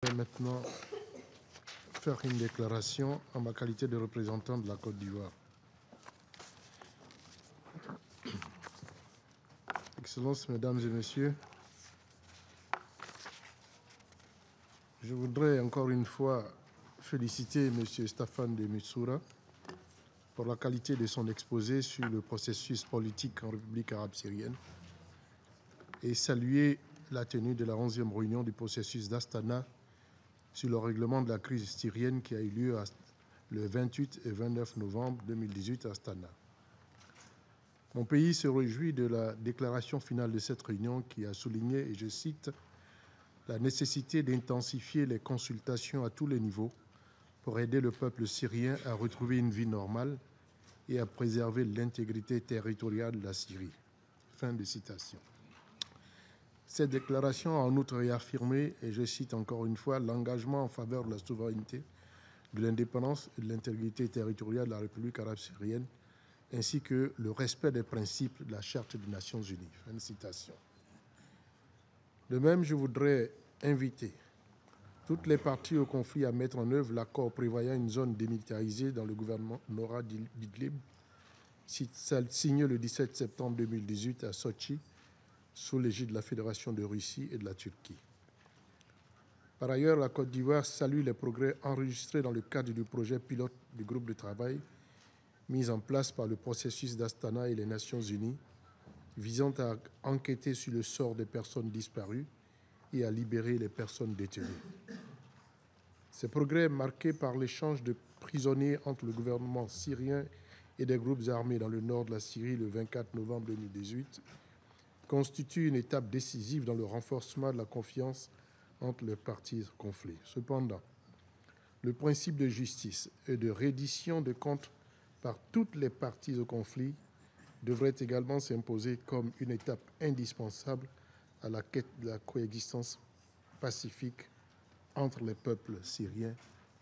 voudrais maintenant faire une déclaration en ma qualité de représentant de la Côte d'Ivoire. Excellences, Mesdames et Messieurs, je voudrais encore une fois féliciter M. Staffan de Mistura pour la qualité de son exposé sur le processus politique en République arabe syrienne et saluer la tenue de la 11e réunion du processus d'Astana sur le règlement de la crise syrienne qui a eu lieu le 28 et 29 novembre 2018 à Astana. Mon pays se réjouit de la déclaration finale de cette réunion qui a souligné, et je cite, « la nécessité d'intensifier les consultations à tous les niveaux pour aider le peuple syrien à retrouver une vie normale et à préserver l'intégrité territoriale de la Syrie. » Fin de citation. Cette déclaration a en outre réaffirmé, et je cite encore une fois, l'engagement en faveur de la souveraineté, de l'indépendance et de l'intégrité territoriale de la République arabe syrienne, ainsi que le respect des principes de la Charte des Nations Unies. Fin de citation. De même, je voudrais inviter toutes les parties au conflit à mettre en œuvre l'accord prévoyant une zone démilitarisée dans le gouvernorat d'Idlib, signé le 17 septembre 2018 à Sochi, sous l'égide de la Fédération de Russie et de la Turquie. Par ailleurs, la Côte d'Ivoire salue les progrès enregistrés dans le cadre du projet pilote du groupe de travail mis en place par le processus d'Astana et les Nations Unies, visant à enquêter sur le sort des personnes disparues et à libérer les personnes détenues. Ces progrès, marqués par l'échange de prisonniers entre le gouvernement syrien et des groupes armés dans le nord de la Syrie le 24 novembre 2018, constituent une étape décisive dans le renforcement de la confiance entre les parties au conflit. Cependant, le principe de justice et de reddition de comptes par toutes les parties au conflit devrait également s'imposer comme une étape indispensable à la quête de la coexistence pacifique entre les peuples syriens,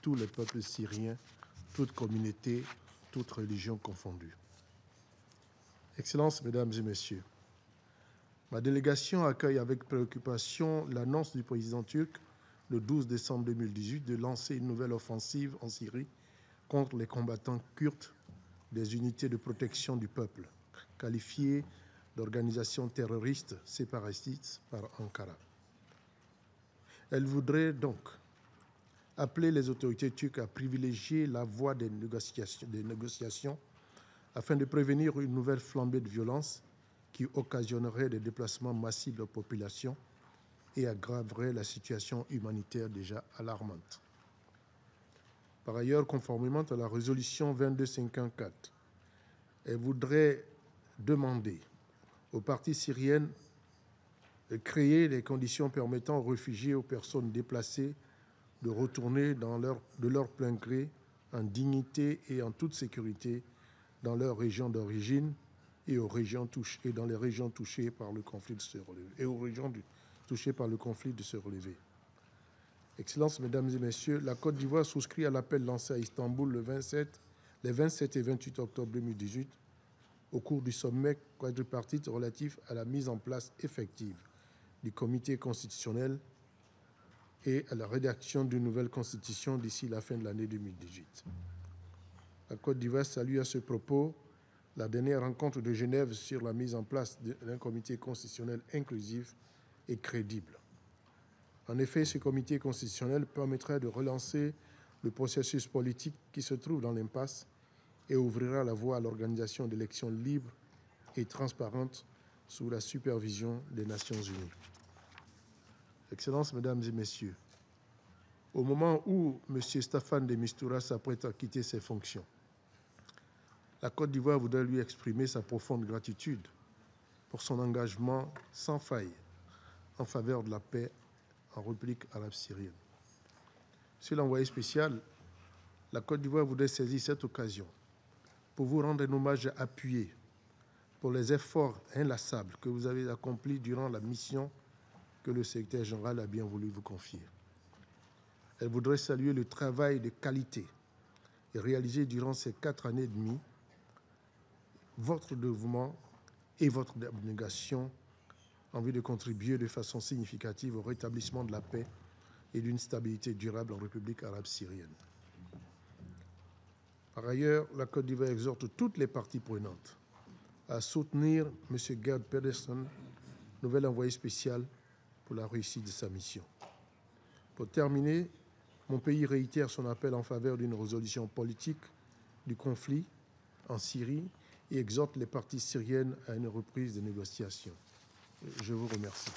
tous les peuples syriens, toutes communautés, toutes religions confondues. Excellences, Mesdames et Messieurs, ma délégation accueille avec préoccupation l'annonce du président turc le 12 décembre 2018 de lancer une nouvelle offensive en Syrie contre les combattants kurdes des unités de protection du peuple, qualifiées d'organisations terroristes séparatistes par Ankara. Elle voudrait donc appeler les autorités turques à privilégier la voie des négociations afin de prévenir une nouvelle flambée de violence qui occasionnerait des déplacements massifs de la population et aggraverait la situation humanitaire déjà alarmante. Par ailleurs, conformément à la résolution 2254, elle voudrait demander aux parties syriennes de créer les conditions permettant aux réfugiés et aux personnes déplacées de retourner de leur plein gré, en dignité et en toute sécurité, dans leur région d'origine et dans les régions touchées par le conflit de se relever. Excellences, Mesdames et Messieurs, la Côte d'Ivoire souscrit à l'appel lancé à Istanbul les 27 et 28 octobre 2018 au cours du sommet quadripartite relatif à la mise en place effective du comité constitutionnel et à la rédaction d'une nouvelle constitution d'ici la fin de l'année 2018. La Côte d'Ivoire salue à ce propos la dernière rencontre de Genève sur la mise en place d'un comité constitutionnel inclusif et crédible. En effet, ce comité constitutionnel permettra de relancer le processus politique qui se trouve dans l'impasse et ouvrira la voie à l'organisation d'élections libres et transparentes sous la supervision des Nations Unies. Excellences, Mesdames et Messieurs, au moment où M. Staffan de Mistura s'apprête à quitter ses fonctions, la Côte d'Ivoire voudrait lui exprimer sa profonde gratitude pour son engagement sans faille en faveur de la paix en République arabe syrienne. Monsieur l'envoyé spécial, la Côte d'Ivoire voudrait saisir cette occasion pour vous rendre un hommage appuyé pour les efforts inlassables que vous avez accomplis durant la mission que le secrétaire général a bien voulu vous confier. Elle voudrait saluer le travail de qualité réalisé durant ces 4 années et demie, votre dévouement et votre abnégation en vue de contribuer de façon significative au rétablissement de la paix et d'une stabilité durable en République arabe syrienne. Par ailleurs, la Côte d'Ivoire exhorte toutes les parties prenantes à soutenir M. Gerd Pedersen, nouvel envoyé spécial pour la réussite de sa mission. Pour terminer, mon pays réitère son appel en faveur d'une résolution politique du conflit en Syrie et exhorte les parties syriennes à une reprise des négociations. Je vous remercie.